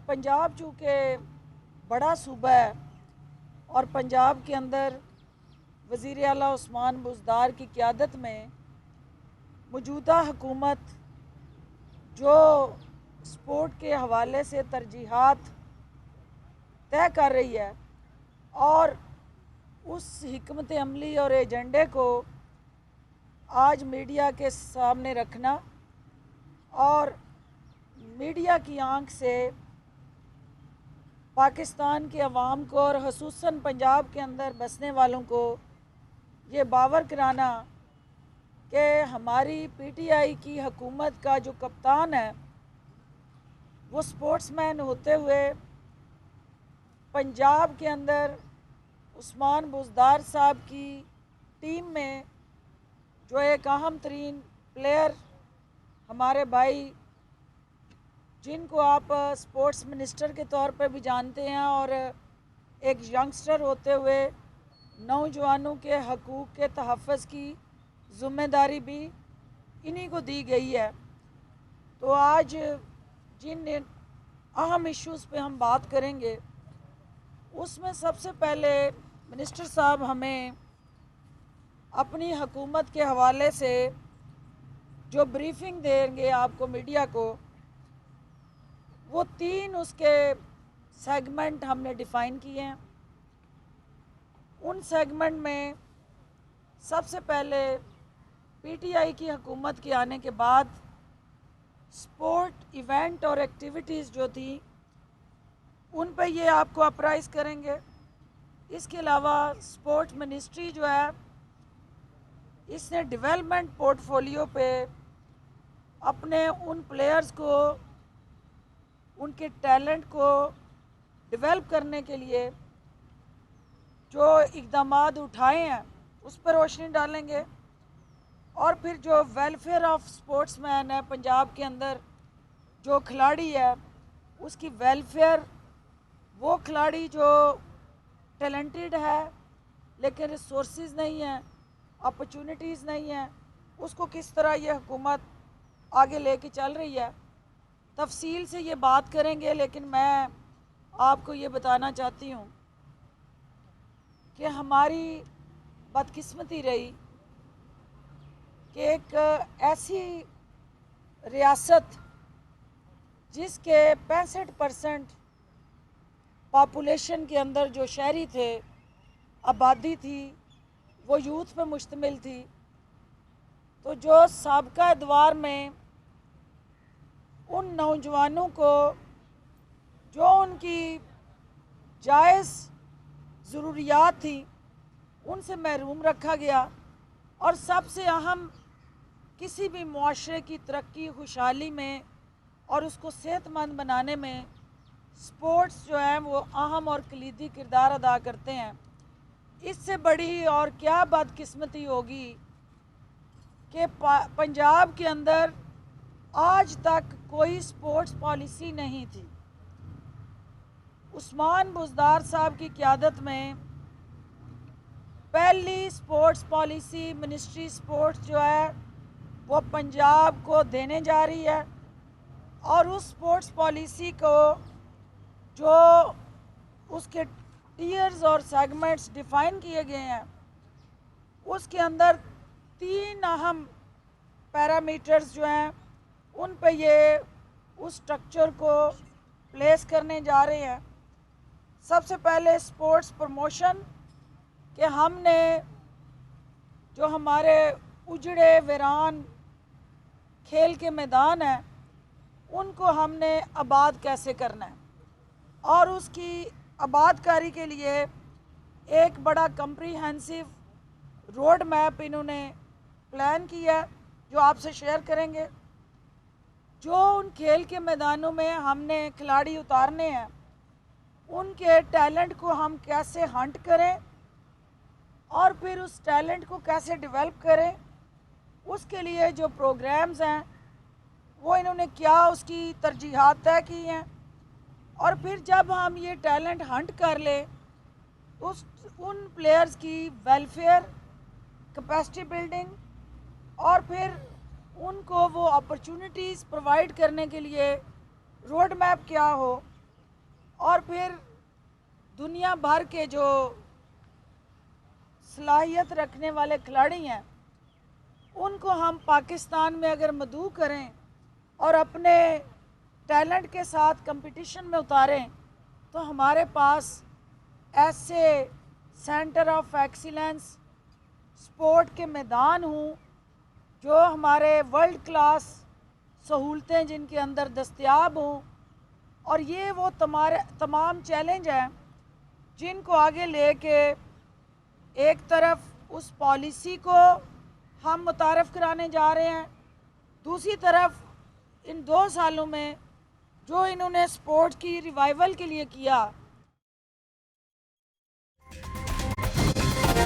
पंजाब चूँकि बड़ा सूबा है और पंजाब के अंदर वज़ीर आला उस्मान बुज़दार की क़यादत में मौजूदा हुकूमत जो स्पोर्ट के हवाले से तरजीहात तय कर रही है और उस हिकमत अमली और एजेंडे को आज मीडिया के सामने रखना और मीडिया की आंख से पाकिस्तान के अवाम को और ख़ुसूसन पंजाब के अंदर बसने वालों को ये बावर कराना कि हमारी पीटीआई की हुकूमत का जो कप्तान है वो स्पोर्ट्समैन होते हुए पंजाब के अंदर उस्मान बुज़दार साहब की टीम में जो एक अहम तरीन प्लेयर हमारे भाई जिनको आप स्पोर्ट्स मिनिस्टर के तौर पर भी जानते हैं और एक यंगस्टर होते हुए नौजवानों के हकूक़ के तहफ़्फ़ुज़ की ज़िम्मेदारी भी इन्हीं को दी गई है। तो आज जिन अहम इश्यूज़ पे हम बात करेंगे उसमें सबसे पहले मिनिस्टर साहब हमें अपनी हुकूमत के हवाले से जो ब्रीफिंग देंगे आपको मीडिया को, वो 3 उसके सेगमेंट हमने डिफ़ाइन किए हैं। उन सेगमेंट में सबसे पहले पीटीआई की हुकूमत के आने के बाद स्पोर्ट इवेंट और एक्टिविटीज़ जो थी उन पे ये आपको अप्राइज़ करेंगे। इसके अलावा स्पोर्ट मिनिस्ट्री जो है इसने डेवलपमेंट पोर्टफोलियो पे अपने उन प्लेयर्स को, उनके टैलेंट को डेवलप करने के लिए जो इक़दामात उठाए हैं उस पर रोशनी डालेंगे। और फिर जो वेलफेयर ऑफ स्पोर्ट्समैन है पंजाब के अंदर, जो खिलाड़ी है उसकी वेलफेयर, वो खिलाड़ी जो टैलेंटेड है लेकिन रिसोर्सेज नहीं है, अपॉर्चुनिटीज़ नहीं है, उसको किस तरह ये हुकूमत आगे लेके चल रही है, तफसील से ये बात करेंगे। लेकिन मैं आपको ये बताना चाहती हूँ कि हमारी बदकिस्मती रही कि एक ऐसी रियासत जिसके 65% पॉपुलेशन के अंदर जो शहरी थे, आबादी थी, वो यूथ पे मुश्तमिल थी, तो जो साबिक़ा अदवार में उन नौजवानों को जो उनकी जायज़ ज़रूरियात थी उनसे महरूम रखा गया। और सबसे अहम, किसी भी मुआशरे की तरक्की खुशहाली में और उसको सेहतमंद बनाने में स्पोर्ट्स जो है वो अहम और कलीदी किरदार अदा करते हैं। इससे बड़ी और क्या बदकिस्मती होगी कि पंजाब के अंदर आज तक कोई स्पोर्ट्स पॉलिसी नहीं थी। उस्मान बुज़दार साहब की क़यादत में पहली स्पोर्ट्स पॉलिसी मिनिस्ट्री स्पोर्ट्स जो है वो पंजाब को देने जा रही है। और उस स्पोर्ट्स पॉलिसी को जो उसके टीयर्स और सेगमेंट्स डिफ़ाइन किए गए हैं उसके अंदर 3 अहम पैरामीटर्स जो हैं उन पे ये उस स्ट्रक्चर को प्लेस करने जा रहे हैं। सबसे पहले स्पोर्ट्स प्रमोशन, कि हमने जो हमारे उजड़े वीरान खेल के मैदान हैं उनको हमने आबाद कैसे करना है, और उसकी आबादकारी के लिए एक बड़ा कम्प्रीहेंसिव रोड मैप इन्होंने प्लान किया जो आपसे शेयर करेंगे। जो उन खेल के मैदानों में हमने खिलाड़ी उतारने हैं उनके टैलेंट को हम कैसे हंट करें और फिर उस टैलेंट को कैसे डेवलप करें, उसके लिए जो प्रोग्राम्स हैं वो इन्होंने क्या उसकी तरजीहात तय की हैं। और फिर जब हम ये टैलेंट हंट कर लें तो उन प्लेयर्स की वेलफेयर, कैपेसिटी बिल्डिंग और फिर उनको वो अपॉर्चुनिटीज़ प्रोवाइड करने के लिए रोड मैप क्या हो, اور پھر دنیا بھر کے جو صلاحیت رکھنے والے کھلاڑی ہیں ان کو ہم پاکستان میں اگر مدعو کریں اور اپنے ٹیلنٹ کے ساتھ کمپٹیشن میں اتاریں تو ہمارے پاس ایسے سینٹر آف ایکسیلنس سپورٹ کے میدان ہوں جو ہمارے ورلڈ کلاس سہولتیں جن کے اندر دستیاب ہوں، اور یہ وہ تمام چیلنج ہیں جن کو آگے لے کے ایک طرف اس پالیسی کو ہم متعارف کرانے جا رہے ہیں، دوسری طرف ان 2 سالوں میں جو انہوں نے سپورٹ کی ریوائیول کے لیے کیا